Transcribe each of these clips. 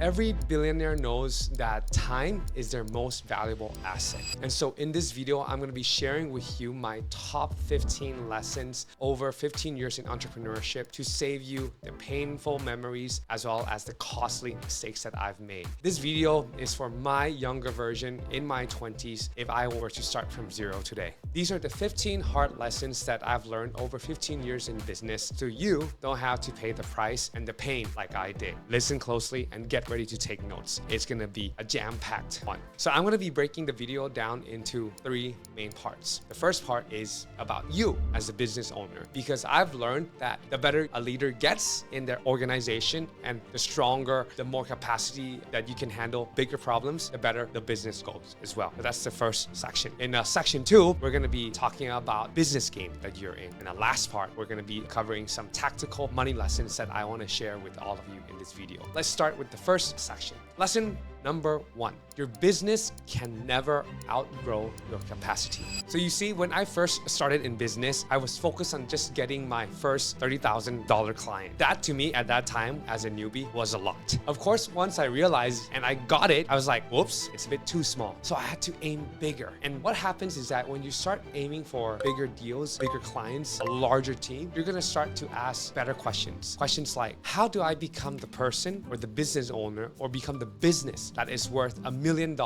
Every billionaire knows that time is their most valuable asset. And so in this video, I'm going to be sharing with you my top 15 lessons over 15 years in entrepreneurship to save you the painful memories as well as the costly mistakes that I've made. This video is for my younger version in my 20s if I were to start from zero today. These are the 15 hard lessons that I've learned over 15 years in business so you don't have to pay the price and the pain like I did. Listen closely and get ready to take notes. It's gonna be a jam-packed one. So I'm gonna be breaking the video down into 3 main parts. The first part is about you as a business owner, because I've learned that the better a leader gets in their organization and the stronger, the more capacity that you can handle bigger problems, the better the business goes as well. So that's the first section. In section 2, we're gonna be talking about business game that you're in. In the last part, we're gonna be covering some tactical money lessons that I wanna share with all of you in this video. Let's start with the first section. Lesson number 1, your business can never outgrow your capacity. So you see, when I first started in business, I was focused on just getting my first $30,000 client. That to me at that time as a newbie was a lot. Of course, once I realized and I got it, I was like, whoops, it's a bit too small. So I had to aim bigger. And what happens is that when you start aiming for bigger deals, bigger clients, a larger team, you're gonna start to ask better questions. Questions like, how do I become the person or the business owner or become the business that is worth $1 million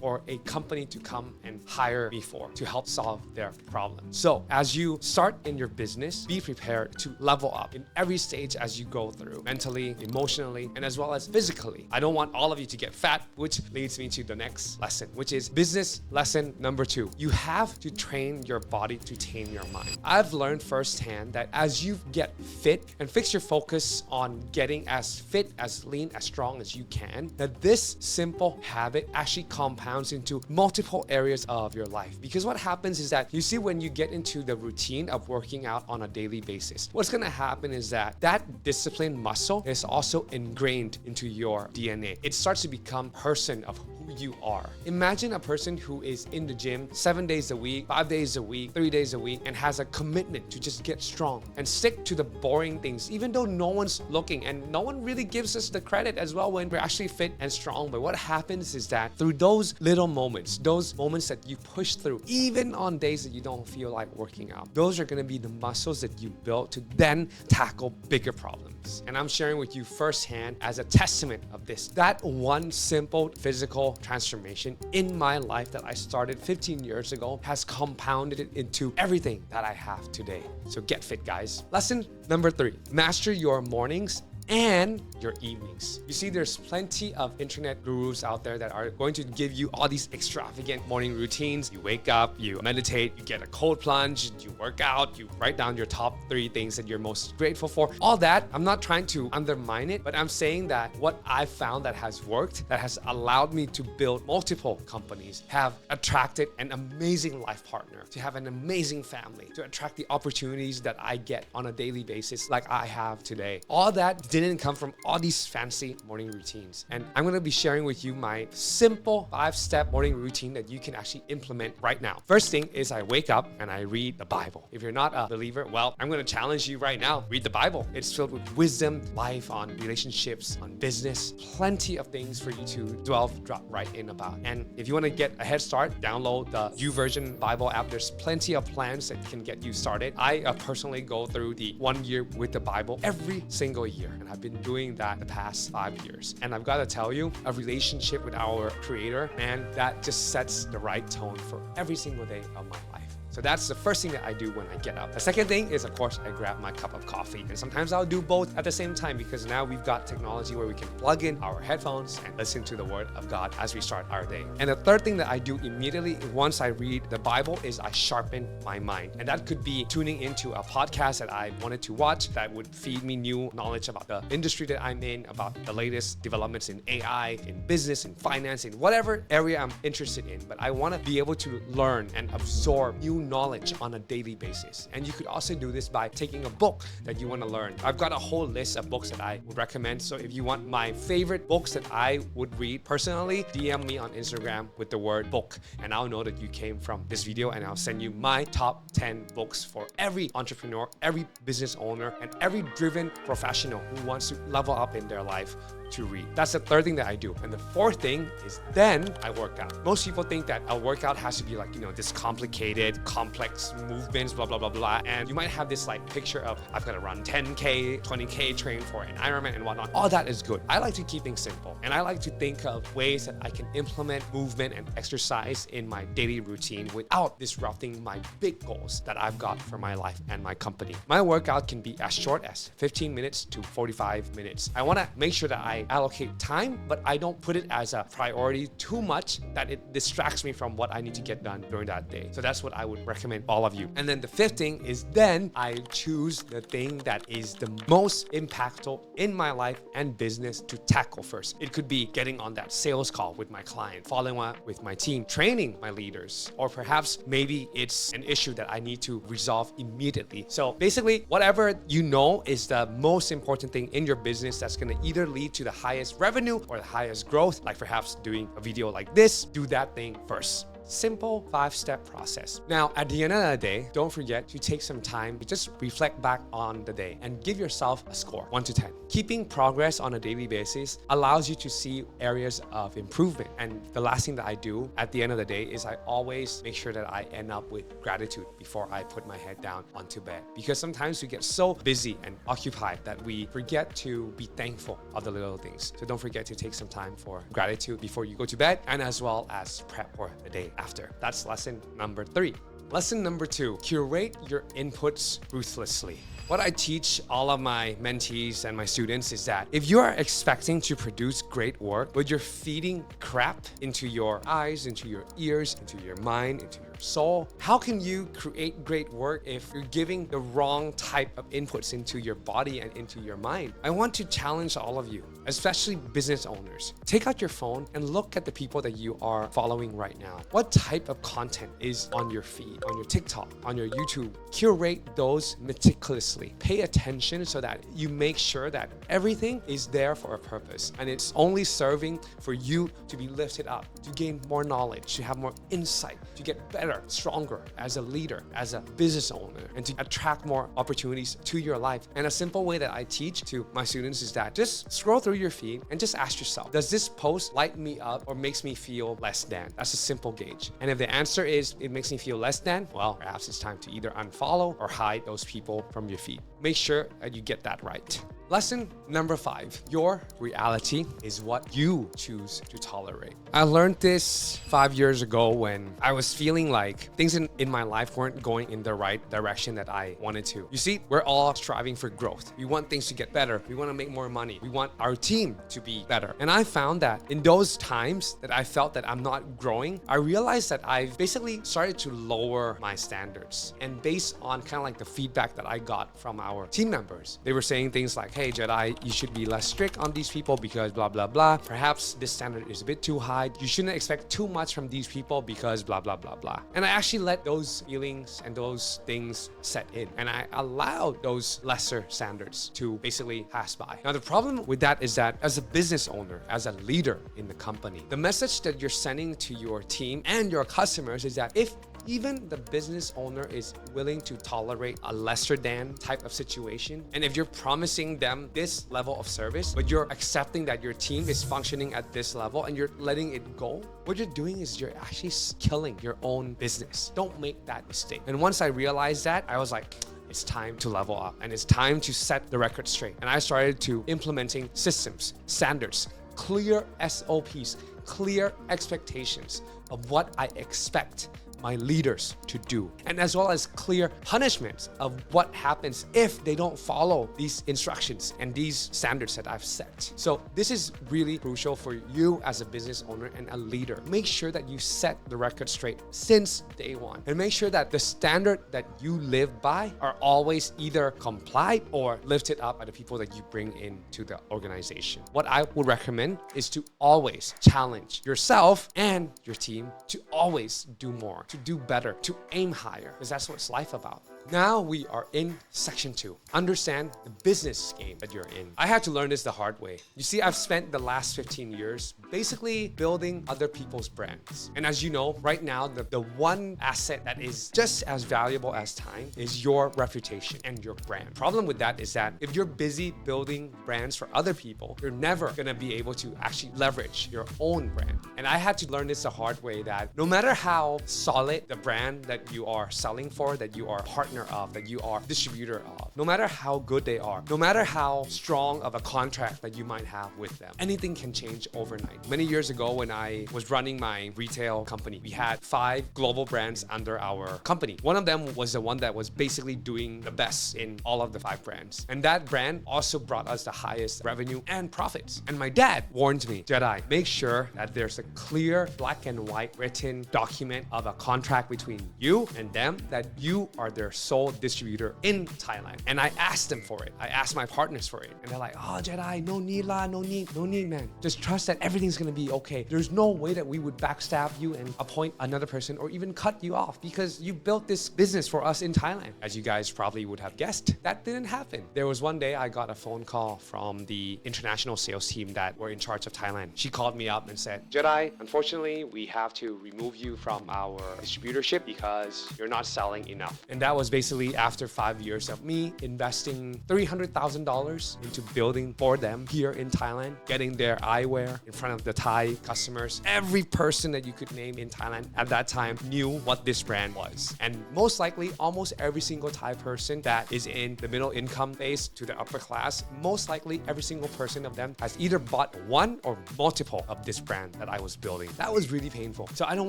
or a company to come and hire me for to help solve their problem? So as you start in your business, be prepared to level up in every stage as you go through, mentally, emotionally, and as well as physically. I don't want all of you to get fat, which leads me to the next lesson, which is business lesson number 2. You have to train your body to tame your mind. I've learned firsthand that as you get fit and fix your focus on getting as fit, as lean, as strong as you can, that this simple habit actually compounds into multiple areas of your life. Because what happens is that you see, when you get into the routine of working out on a daily basis, what's going to happen is that disciplined muscle is also ingrained into your DNA. It starts to become a person of who you are. Imagine a person who is in the gym 7 days a week, 5 days a week, 3 days a week, and has a commitment to just get strong and stick to the boring things, even though no one's looking and no one really gives us the credit as well when we're actually fit and strong. But what happens is that through those little moments, those moments that you push through, even on days that you don't feel like working out, those are going to be the muscles that you build to then tackle bigger problems. And I'm sharing with you firsthand as a testament of this. That one simple physical transformation in my life that I started 15 years ago has compounded it into everything that I have today. So get fit, guys. Lesson number 3, master your mornings and your evenings. You see, there's plenty of internet gurus out there that are going to give you all these extravagant morning routines. You wake up, you meditate, you get a cold plunge, you work out, you write down your top 3 things that you're most grateful for. All that, I'm not trying to undermine it, but I'm saying that what I've found that has worked, that has allowed me to build multiple companies, have attracted an amazing life partner, to have an amazing family, to attract the opportunities that I get on a daily basis like I have today. All that didn't come from all these fancy morning routines. And I'm going to be sharing with you my simple 5-step morning routine that you can actually implement right now. First thing is I wake up and I read the Bible. If you're not a believer, well, I'm going to challenge you right now. Read the Bible. It's filled with wisdom, life, on relationships, on business, plenty of things for you to drop right in about. And if you want to get a head start, download the YouVersion Bible app. There's plenty of plans that can get you started. I personally go through the 1 year with the Bible every single year. And I've been doing that the past 5 years. And I've got to tell you, a relationship with our Creator, man, that just sets the right tone for every single day of my life. So that's the first thing that I do when I get up. The second thing is, of course, I grab my cup of coffee. And sometimes I'll do both at the same time, because now we've got technology where we can plug in our headphones and listen to the Word of God as we start our day. And the third thing that I do immediately once I read the Bible is I sharpen my mind. And that could be tuning into a podcast that I wanted to watch that would feed me new knowledge about the industry that I'm in, about the latest developments in AI, in business, in finance, in whatever area I'm interested in. But I want to be able to learn and absorb new new knowledge on a daily basis. And you could also do this by taking a book that you want to learn. I've got a whole list of books that I would recommend. So if you want my favorite books that I would read personally, DM me on Instagram with the word book, and I'll know that you came from this video, and I'll send you my top 10 books for every entrepreneur, every business owner, and every driven professional who wants to level up in their life to read. That's the third thing that I do. And the fourth thing is then I work out. Most people think that a workout has to be like, this complicated, complex movements, blah, blah, blah, blah. And you might have this like picture of, I've got to run 10K, 20K, train for an Ironman and whatnot. All that is good. I like to keep things simple. And I like to think of ways that I can implement movement and exercise in my daily routine without disrupting my big goals that I've got for my life and my company. My workout can be as short as 15 minutes to 45 minutes. I want to make sure that I allocate time, but I don't put it as a priority too much that it distracts me from what I need to get done during that day. So that's what I would recommend all of you. And then the fifth thing is then I choose the thing that is the most impactful in my life and business to tackle first. It could be getting on that sales call with my client, following up with my team, training my leaders, or perhaps maybe it's an issue that I need to resolve immediately. So basically, whatever you know is the most important thing in your business that's going to either lead to the highest revenue or the highest growth, like perhaps doing a video like this, do that thing first. Simple 5-step process. Now, at the end of the day, don't forget to take some time to just reflect back on the day and give yourself a score, 1 to 10. Keeping progress on a daily basis allows you to see areas of improvement. And the last thing that I do at the end of the day is I always make sure that I end up with gratitude before I put my head down onto bed. Because sometimes we get so busy and occupied that we forget to be thankful of the little things. So don't forget to take some time for gratitude before you go to bed, and as well as prep for the day after. That's lesson number 3. Lesson number 2, curate your inputs ruthlessly. What I teach all of my mentees and my students is that if you are expecting to produce great work, but you're feeding crap into your eyes, into your ears, into your mind, into your soul, how can you create great work if you're giving the wrong type of inputs into your body and into your mind? I want to challenge all of you, especially business owners. Take out your phone and look at the people that you are following right now. What type of content is on your feed, on your TikTok, on your YouTube? Curate those meticulously. Pay attention so that you make sure that everything is there for a purpose and it's only serving for you to be lifted up, to gain more knowledge, to have more insight, to get better, stronger as a leader, as a business owner, and to attract more opportunities to your life. And a simple way that I teach to my students is that just scroll through your feed and just ask yourself, does this post light me up or makes me feel less than? That's a simple gauge. And if the answer is it makes me feel less than, well, perhaps it's time to either unfollow or hide those people from your feed. Make sure that you get that right. Lesson number 5, your reality is what you choose to tolerate. I learned this 5 years ago when I was feeling like things in my life weren't going in the right direction that I wanted to. You see, we're all striving for growth. We want things to get better. We want to make more money. We want our team to be better. And I found that in those times that I felt that I'm not growing, I realized that I've basically started to lower my standards. And based on kind of like the feedback that I got from our team members, they were saying things like, hey, Jedi, you should be less strict on these people because blah, blah, blah. Perhaps this standard is a bit too high. You shouldn't expect too much from these people because blah, blah, blah, blah. And I actually let those feelings and those things set in. And I allowed those lesser standards to basically pass by. Now, the problem with that is that as a business owner, as a leader in the company, the message that you're sending to your team and your customers is that if even the business owner is willing to tolerate a lesser than type of situation, and if you're promising them this level of service, but you're accepting that your team is functioning at this level and you're letting it go, what you're doing is you're actually killing your own business. Don't make that mistake. And once I realized that, I was like, it's time to level up and it's time to set the record straight. And I started to implementing systems, standards, clear SOPs, clear expectations of what I expect my leaders to do, and as well as clear punishments of what happens if they don't follow these instructions and these standards that I've set. So this is really crucial for you as a business owner and a leader. Make sure that you set the record straight since day one, and make sure that the standard that you live by are always either complied or lifted up by the people that you bring into the organization. What I would recommend is to always challenge yourself and your team to always do more. to do better, to aim higher, because that's what it's life about. Now we are in section 2. Understand the business game that you're in. I had to learn this the hard way. You see, I've spent the last 15 years basically building other people's brands. And as you know, right now, the one asset that is just as valuable as time is your reputation and your brand. Problem with that is that if you're busy building brands for other people, you're never gonna be able to actually leverage your own brand. And I had to learn this the hard way, that no matter how solid the brand that you are selling for, that you are partner of, that you are distributor of, no matter how good they are, no matter how strong of a contract that you might have with them, anything can change overnight. Many years ago when I was running my retail company, we had 5 global brands under our company. One of them was the one that was basically doing the best in all of the 5 brands. And that brand also brought us the highest revenue and profits. And my dad warned me, Jedi, make sure that there's a clear black and white written document of a contract between you and them, that you are their sole distributor in Thailand. And I asked them for it. I asked my partners for it. And they're like, oh, Jedi, no need lah, no need, man. Just trust that everything's gonna be okay. There's no way that we would backstab you and appoint another person or even cut you off, because you built this business for us in Thailand. As you guys probably would have guessed, that didn't happen. There was one day I got a phone call from the international sales team that were in charge of Thailand. She called me up and said, Jedi, unfortunately, we have to remove you from our distributorship because you're not selling enough. And that was basically after 5 years of me investing $300,000 into building for them here in Thailand, getting their eyewear in front of the Thai customers. Every person that you could name in Thailand at that time knew what this brand was. And most likely, almost every single Thai person that is in the middle income phase to the upper class, most likely every single person of them has either bought one or multiple of this brand that I was building. That was really painful. So I don't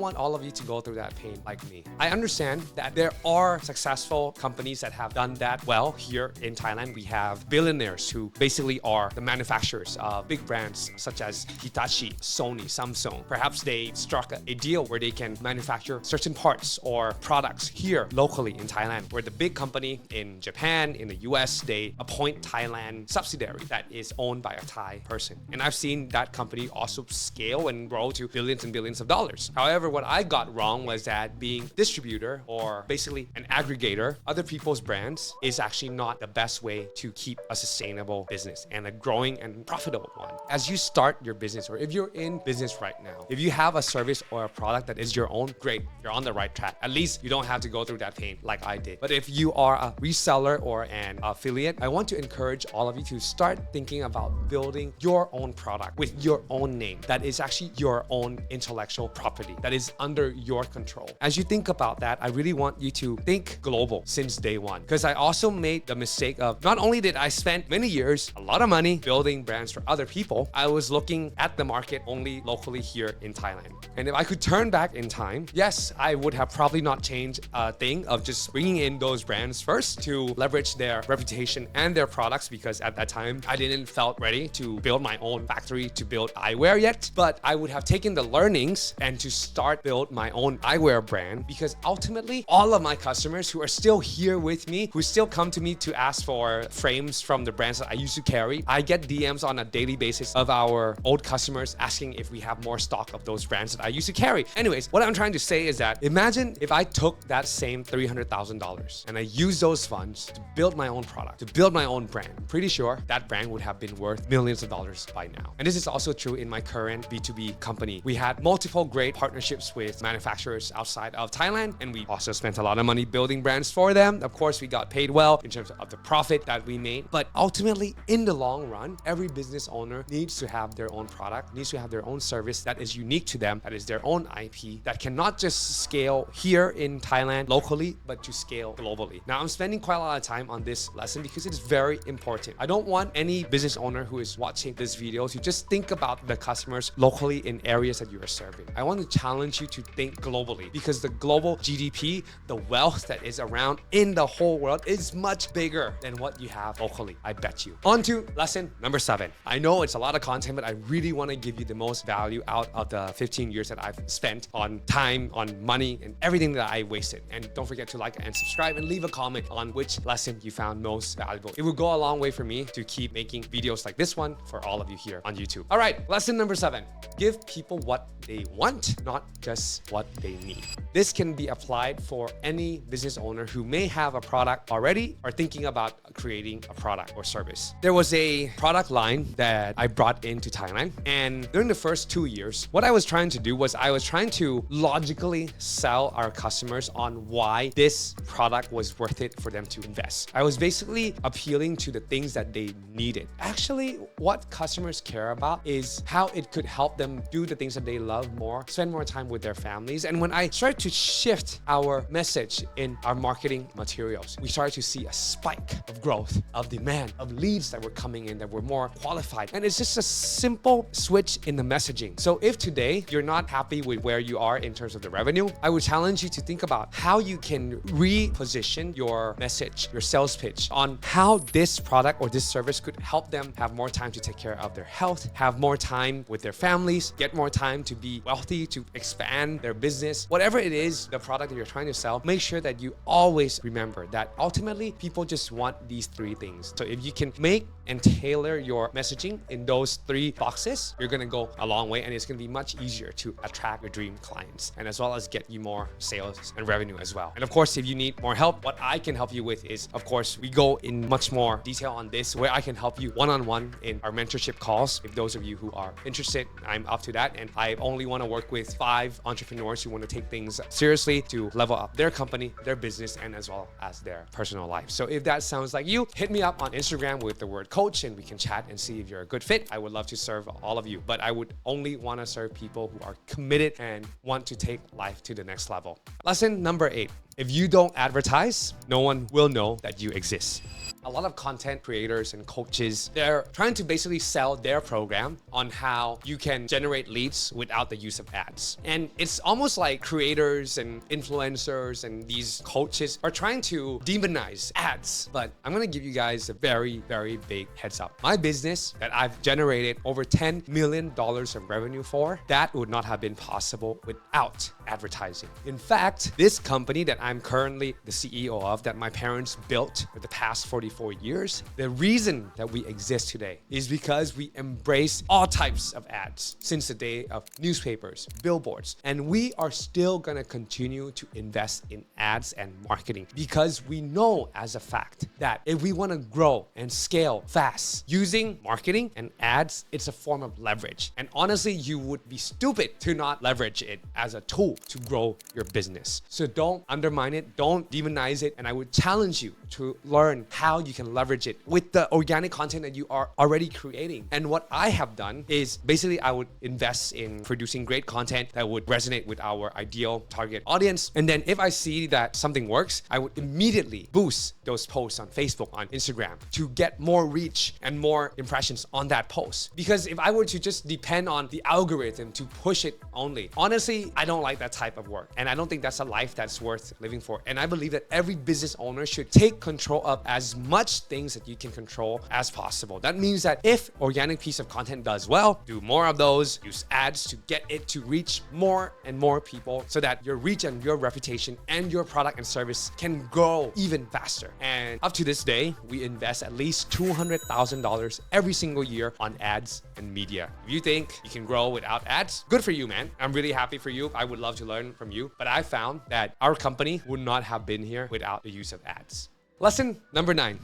want all of you to go through that pain like me. I understand that there are successful companies that have done that well here in Thailand. We have billionaires who basically are the manufacturers of big brands such as Hitachi, Sony, Samsung. Perhaps they struck a deal where they can manufacture certain parts or products here locally in Thailand, where the big company in Japan, in the US, they appoint Thailand subsidiary that is owned by a Thai person. And I've seen that company also scale and grow to billions and billions of dollars. However, what I got wrong was that being distributor, or basically an aggregator, other people's brands, is actually not the best way to keep a sustainable business and a growing and profitable one. As you start your business, or if you're in business right now, if you have a service or a product that is your own, great, you're on the right track. At least you don't have to go through that pain like I did. But if you are a reseller or an affiliate, I want to encourage all of you to start thinking about building your own product with your own name that is actually your own intellectual property, that is under your control. As you think about that, I really want you to think global since day one, because I also made the mistake of, not only did I spend many years, a lot of money building brands for other people, I was looking at the market only locally here in Thailand. And if I could turn back in time, yes, I would have probably not changed a thing of just bringing in those brands first to leverage their reputation and their products, because at that time I didn't felt ready to build my own factory to build eyewear yet. But I would have taken the learnings and to start build my own eyewear brand, because ultimately all of my customers who are still here with me, who still come to me to ask for frames from the brands that I used to carry, I get DMs on a daily basis of our old customers asking if we have more stock of those brands that I used to carry. Anyways, what I'm trying to say is that imagine if I took that same $300,000 and I used those funds to build my own product, to build my own brand. I'm pretty sure that brand would have been worth millions of dollars by now. And this is also true in my current B2B company. We had multiple great partnerships with manufacturers outside of Thailand, and we also spent a lot of money building brands for them. Of course, we got paid well in terms of the profit that we made. But ultimately, in the long run, every business owner needs to have their own product, needs to have their own service that is unique to them, that is their own IP, that cannot just scale here in Thailand locally, but to scale globally. Now, I'm spending quite a lot of time on this lesson because it is very important. I don't want any business owner who is watching this video to just think about the customers locally in areas that you are serving. I want to challenge you to think globally, because the global GDP, the wealth that is around in the whole world, is much bigger than what you have locally, I bet you. On to lesson number 7. I know it's a lot of content, but I really want to give you the most value out of the 15 years that I've spent on time, on money, and everything that I wasted. And don't forget to like and subscribe and leave a comment on which lesson you found most valuable. It will go a long way for me to keep making videos like this one for all of you here on YouTube. All right, lesson number 7. Give people what they want, not just what they need. This can be applied for any business owner who may have a product already or thinking about creating a product or service. There was a product line that I brought into Thailand, and during the first 2 years, what I was trying to do was I was trying to logically sell our customers on why this product was worth it for them to invest. I was basically appealing to the things that they needed. Actually, what customers care about is how it could help them do the things that they love more, spend more time with their families. And when I started to shift our message in our marketing materials, we started to see a spike of growth, of demand, of leads that were coming in that were more qualified. And it's just a simple switch in the messaging. So if today you're not happy with where you are in terms of the revenue, I would challenge you to think about how you can reposition your message, your sales pitch on how this product or this service could help them have more time to take care of their health, have more time with their families, get more time to be wealthy, to expand their business. Whatever it is, the product that you're trying to sell, make sure that you always remember that ultimately people just want these three things. So if you can make and tailor your messaging in those three boxes, you're gonna go a long way, and it's gonna be much easier to attract your dream clients and as well as get you more sales and revenue as well. And of course, if you need more help, what I can help you with is, of course, we go in much more detail on this, where I can help you one-on-one in our mentorship calls. If those of you who are interested, I'm up to that. And I only want to work with 5 entrepreneurs who want to take things seriously to level up their company, their business, and as well as their personal life. So if that sounds like you, hit me up on Instagram with the word coach and we can chat and see if you're a good fit. I would love to serve all of you, but I would only want to serve people who are committed and want to take life to the next level. Lesson number 8. If you don't advertise, no one will know that you exist. A lot of content creators and coaches, they're trying to basically sell their program on how you can generate leads without the use of ads. And it's almost like creators and influencers and these coaches are trying to demonize ads. But I'm gonna give you guys a very, very big heads up. My business that I've generated over $10 million of revenue for, that would not have been possible without advertising. In fact, this company that I'm currently the CEO of, that my parents built for the past 44 years, the reason that we exist today is because we embrace all types of ads since the day of newspapers, billboards, and we are still gonna continue to invest in ads and marketing because we know as a fact that if we wanna grow and scale fast, using marketing and ads, it's a form of leverage. And honestly, you would be stupid to not leverage it as a tool to grow your business. So don't undermine it, don't demonize it, and I would challenge you to learn how you can leverage it with the organic content that you are already creating. And what I have done is basically I would invest in producing great content that would resonate with our ideal target audience. And then if I see that something works, I would immediately boost those posts on Facebook, on Instagram to get more reach and more impressions on that post. Because if I were to just depend on the algorithm to push it only, honestly, I don't like that type of work. And I don't think that's a life that's worth living for. And I believe that every business owner should take control of as much things that you can control as possible. That means that if organic piece of content does well, do more of those, use ads to get it to reach more and more people so that your reach and your reputation and your product and service can grow even faster. And up to this day, we invest at least $200,000 every single year on ads and media. If you think you can grow without ads, good for you, man. I'm really happy for you. I would love to learn from you. But I found that our company would not have been here without the use of ads. Lesson number 9.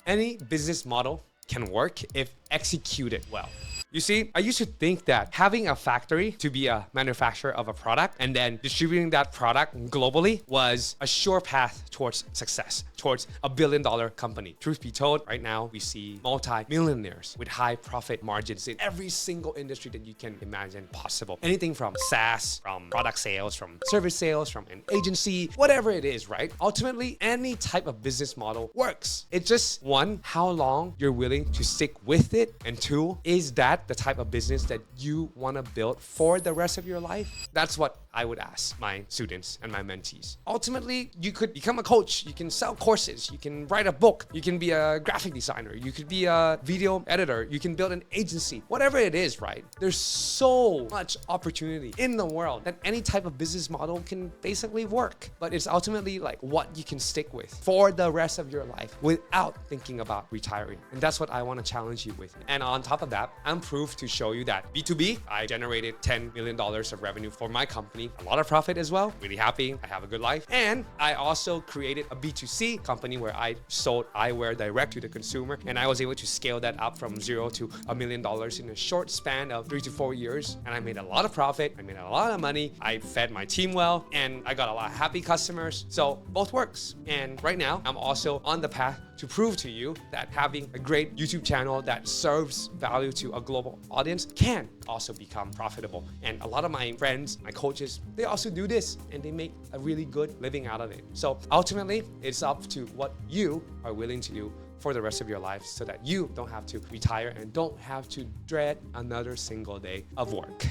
Any business model can work if executed well. You see, I used to think that having a factory to be a manufacturer of a product and then distributing that product globally was a sure path towards success, towards a billion-dollar company. Truth be told, right now we see multi-millionaires with high profit margins in every single industry that you can imagine possible. Anything from SaaS, from product sales, from service sales, from an agency, whatever it is, right? Ultimately, any type of business model works. It's just 1, how long you're willing to stick with it, and 2, is that the type of business that you want to build for the rest of your life? That's what I would ask my students and my mentees. Ultimately, you could become a coach. You can sell courses courses, you can write a book, you can be a graphic designer, you could be a video editor, you can build an agency, whatever it is, right? There's so much opportunity in the world that any type of business model can basically work. But it's ultimately like what you can stick with for the rest of your life without thinking about retiring. And that's what I want to challenge you with. And on top of that, I'm proof to show you that B2B, I generated $10 million of revenue for my company, a lot of profit as well, really happy, I have a good life. And I also created a B2C company where I sold eyewear direct to the consumer, and I was able to scale that up from $0 to $1 million in a short span of 3 to 4 years. And I made a lot of profit, I made a lot of money, I fed my team well, and I got a lot of happy customers. So both works. And right now, I'm also on the path to prove to you that having a great YouTube channel that serves value to a global audience can also become profitable. And a lot of my friends, my coaches, they also do this and they make a really good living out of it. So ultimately, it's up to what you are willing to do for the rest of your life so that you don't have to retire and don't have to dread another single day of work.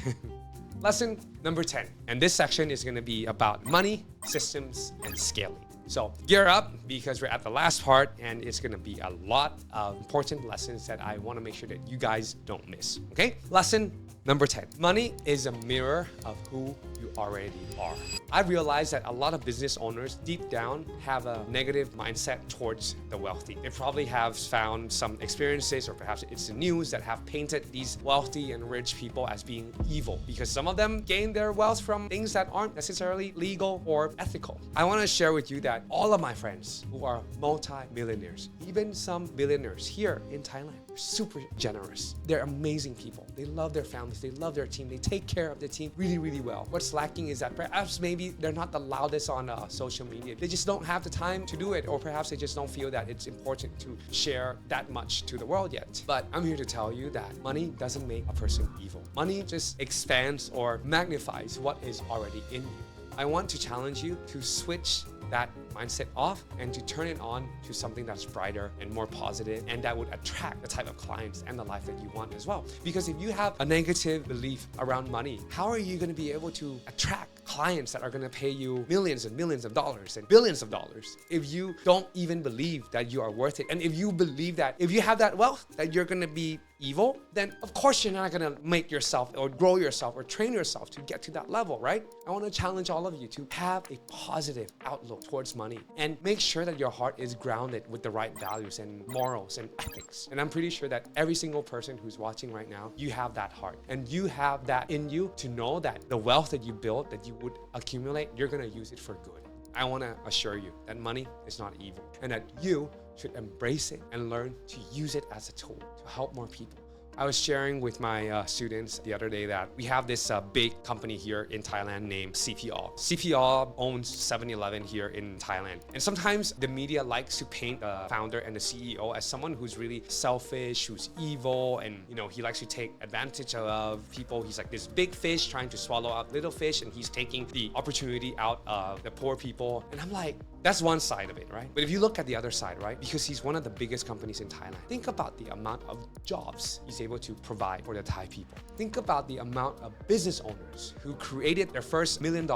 Lesson number 10. And this section is going to be about money, systems, and scaling. So gear up because we're at the last part and it's going to be a lot of important lessons that I want to make sure that you guys don't miss. Okay? Lesson number 10. Money is a mirror of who you already are. I realized that a lot of business owners deep down have a negative mindset towards the wealthy. They probably have found some experiences, or perhaps it's the news, that have painted these wealthy and rich people as being evil because some of them gain their wealth from things that aren't necessarily legal or ethical. I want to share with you that all of my friends who are multi-millionaires, even some billionaires here in Thailand, are super generous. They're amazing people. They love their families. They love their team. They take care of the team really, really well. What's lacking is that perhaps maybe they're not the loudest on social media. They just don't have the time to do it, or perhaps they just don't feel that it's important to share that much to the world yet. But I'm here to tell you that money doesn't make a person evil. Money just expands or magnifies what is already in you. I want to challenge you to switch that mindset off and to turn it on to something that's brighter and more positive, and that would attract the type of clients and the life that you want as well. Because if you have a negative belief around money, how are you going to be able to attract clients that are going to pay you millions and millions of dollars and billions of dollars if you don't even believe that you are worth it? And if you believe that if you have that wealth that you're going to be evil, then of course you're not going to make yourself or grow yourself or train yourself to get to that level, right? I want to challenge all of you to have a positive outlook towards money and make sure that your heart is grounded with the right values and morals and ethics. And I'm pretty sure that every single person who's watching right now, you have that heart and you have that in you to know that the wealth that you build, that you would accumulate, you're going to use it for good. I want to assure you that money is not evil and that you should embrace it and learn to use it as a tool to help more people. I was sharing with my students the other day that we have this big company here in Thailand named CPO. CPO owns 7-Eleven here in Thailand. And sometimes the media likes to paint the founder and the CEO as someone who's really selfish, who's evil, and he likes to take advantage of people. He's like this big fish trying to swallow up little fish, and he's taking the opportunity out of the poor people. And I'm like, that's one side of it, right? But if you look at the other side, right? Because he's one of the biggest companies in Thailand. Think about the amount of jobs he's able to provide for the Thai people. Think about the amount of business owners who created their first $1 million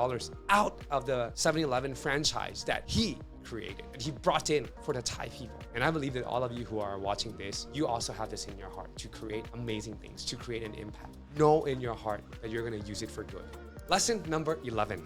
out of the 7-Eleven franchise that he created and he brought in for the Thai people. And I believe that all of you who are watching this, you also have this in your heart to create amazing things, to create an impact. Know in your heart that you're going to use it for good. Lesson number 11.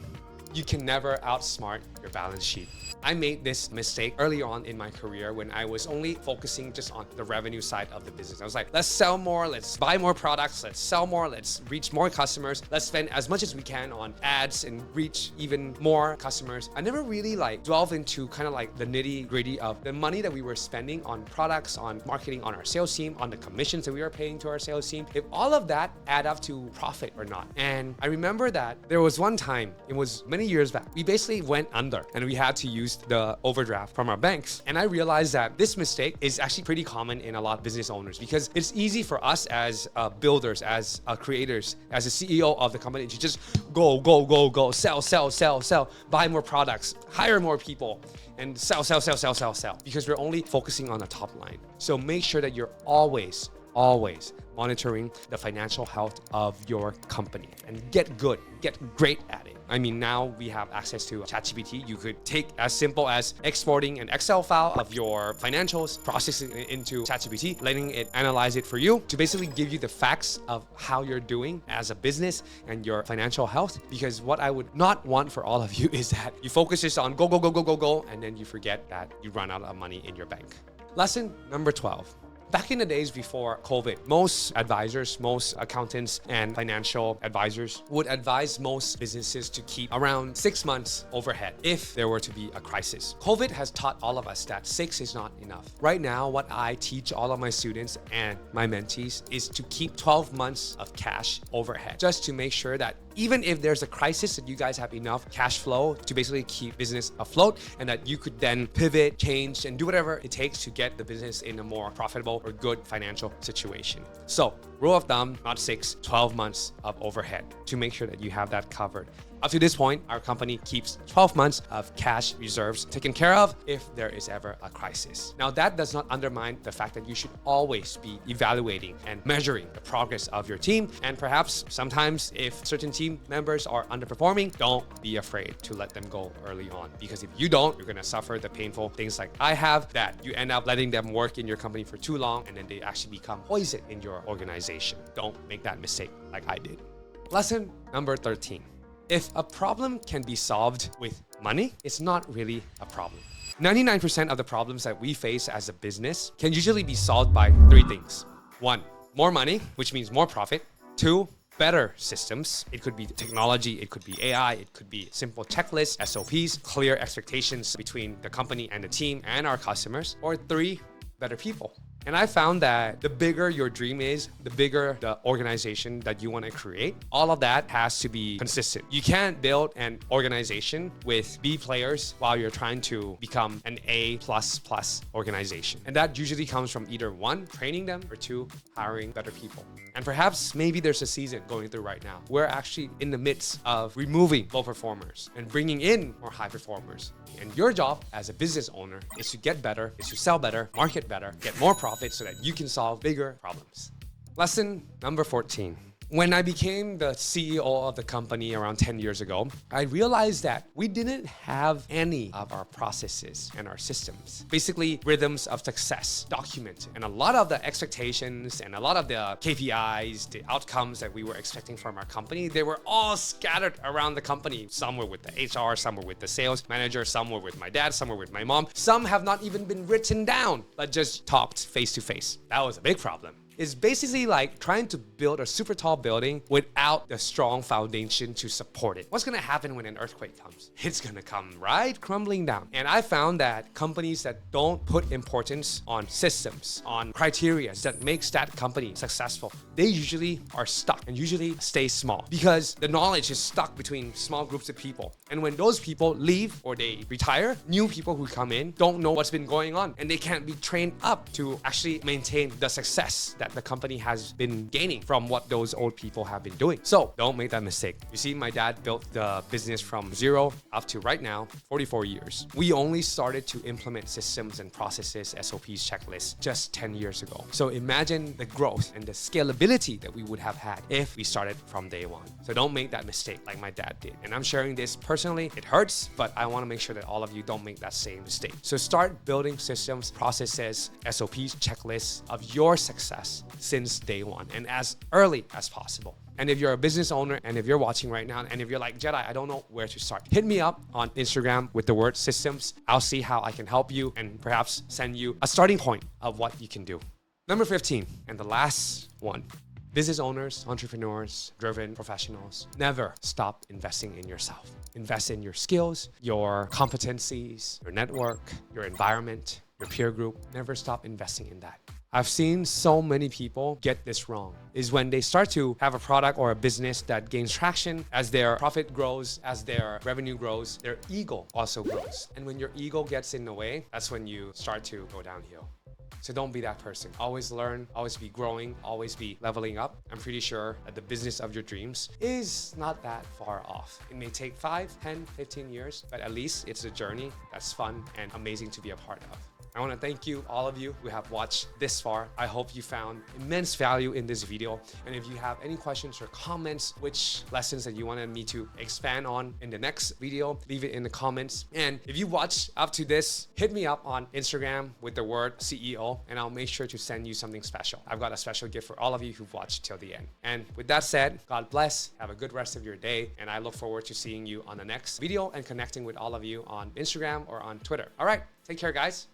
You can never outsmart your balance sheet. I made this mistake early on in my career when I was only focusing just on the revenue side of the business. I was like, let's sell more, let's buy more products, let's sell more, let's reach more customers, let's spend as much as we can on ads and reach even more customers. I never really delved into kind of the nitty gritty of the money that we were spending on products, on marketing, on our sales team, on the commissions that we were paying to our sales team, if all of that add up to profit or not. And I remember that there was one time, it was many years back, we basically went under and we had to use the overdraft from our banks. And I realized that this mistake is actually pretty common in a lot of business owners because it's easy for us as builders, as creators, as a CEO of the company to just go, sell, buy more products, hire more people, and sell, because we're only focusing on the top line. So make sure that you're always monitoring the financial health of your company and get great at it. I mean, now we have access to ChatGPT. You could take as simple as exporting an Excel file of your financials, processing it into ChatGPT, letting it analyze it for you to basically give you the facts of how you're doing as a business and your financial health. Because what I would not want for all of you is that you focus just on go, and then you forget that you run out of money in your bank. Lesson number 12. Back in the days before COVID, most advisors, most accountants and financial advisors would advise most businesses to keep around 6 months overhead if there were to be a crisis. COVID has taught all of us that 6 is not enough. Right now, what I teach all of my students and my mentees is to keep 12 months of cash overhead, just to make sure that even if there's a crisis, that you guys have enough cash flow to basically keep business afloat, and that you could then pivot, change, and do whatever it takes to get the business in a more profitable or good financial situation. So, rule of thumb, not 6, 12 months of overhead to make sure that you have that covered. Up to this point, our company keeps 12 months of cash reserves taken care of if there is ever a crisis. Now, that does not undermine the fact that you should always be evaluating and measuring the progress of your team. And perhaps sometimes if certain team members are underperforming, don't be afraid to let them go early on. Because if you don't, you're gonna suffer the painful things like I have, that you end up letting them work in your company for too long and then they actually become poison in your organization. Don't make that mistake like I did. Lesson number 13. If a problem can be solved with money, it's not really a problem. 99% of the problems that we face as a business can usually be solved by 3 things. 1, more money, which means more profit. 2, better systems. It could be technology, it could be AI, it could be simple checklists, SOPs, clear expectations between the company and the team and our customers. Or 3, better people. And I found that the bigger your dream is, the bigger the organization that you want to create, all of that has to be consistent. You can't build an organization with B players while you're trying to become an A++ organization. And that usually comes from either 1, training them, or 2, hiring better people. And perhaps maybe there's a season going through right now. We're actually in the midst of removing low performers and bringing in more high performers. And your job as a business owner is to get better, is to sell better, market better, get more profit so that you can solve bigger problems. Lesson number 14. When I became the CEO of the company around 10 years ago, I realized that we didn't have any of our processes and our systems. Basically, rhythms of success documented. And a lot of the expectations and a lot of the KPIs, the outcomes that we were expecting from our company, they were all scattered around the company. Some were with the HR, some were with the sales manager, some were with my dad, some were with my mom. Some have not even been written down, but just talked face to face. That was a big problem. It's basically like trying to build a super tall building without the strong foundation to support it. What's gonna happen when an earthquake comes? It's gonna come right crumbling down. And I found that companies that don't put importance on systems, on criteria that makes that company successful, they usually are stuck and usually stay small because the knowledge is stuck between small groups of people. And when those people leave or they retire, new people who come in don't know what's been going on and they can't be trained up to actually maintain the success that the company has been gaining from what those old people have been doing. So don't make that mistake. You see, my dad built the business from 0 up to right now, 44 years. We only started to implement systems and processes, SOPs, checklists just 10 years ago. So imagine the growth and the scalability that we would have had if we started from day 1. So don't make that mistake like my dad did. And I'm sharing this personally. It hurts, but I want to make sure that all of you don't make that same mistake. So start building systems, processes, SOPs, checklists of your success since day 1 and as early as possible. And if you're a business owner and if you're watching right now and if you're like, Jedi, I don't know where to start, hit me up on Instagram with the word systems. I'll see how I can help you and perhaps send you a starting point of what you can do. Number 15, and the last one. Business owners, entrepreneurs, driven professionals, never stop investing in yourself. Invest in your skills, your competencies, your network, your environment, your peer group. Never stop investing in that. I've seen so many people get this wrong, is when they start to have a product or a business that gains traction, as their profit grows, as their revenue grows, their ego also grows. And when your ego gets in the way, that's when you start to go downhill. So don't be that person. Always learn, always be growing, always be leveling up. I'm pretty sure that the business of your dreams is not that far off. It may take 5, 10, 15 years, but at least it's a journey that's fun and amazing to be a part of. I want to thank you, all of you who have watched this far. I hope you found immense value in this video. And if you have any questions or comments, which lessons that you wanted me to expand on in the next video, leave it in the comments. And if you watched up to this, hit me up on Instagram with the word CEO, and I'll make sure to send you something special. I've got a special gift for all of you who've watched till the end. And with that said, God bless, have a good rest of your day, and I look forward to seeing you on the next video and connecting with all of you on Instagram or on Twitter. All right, take care, guys.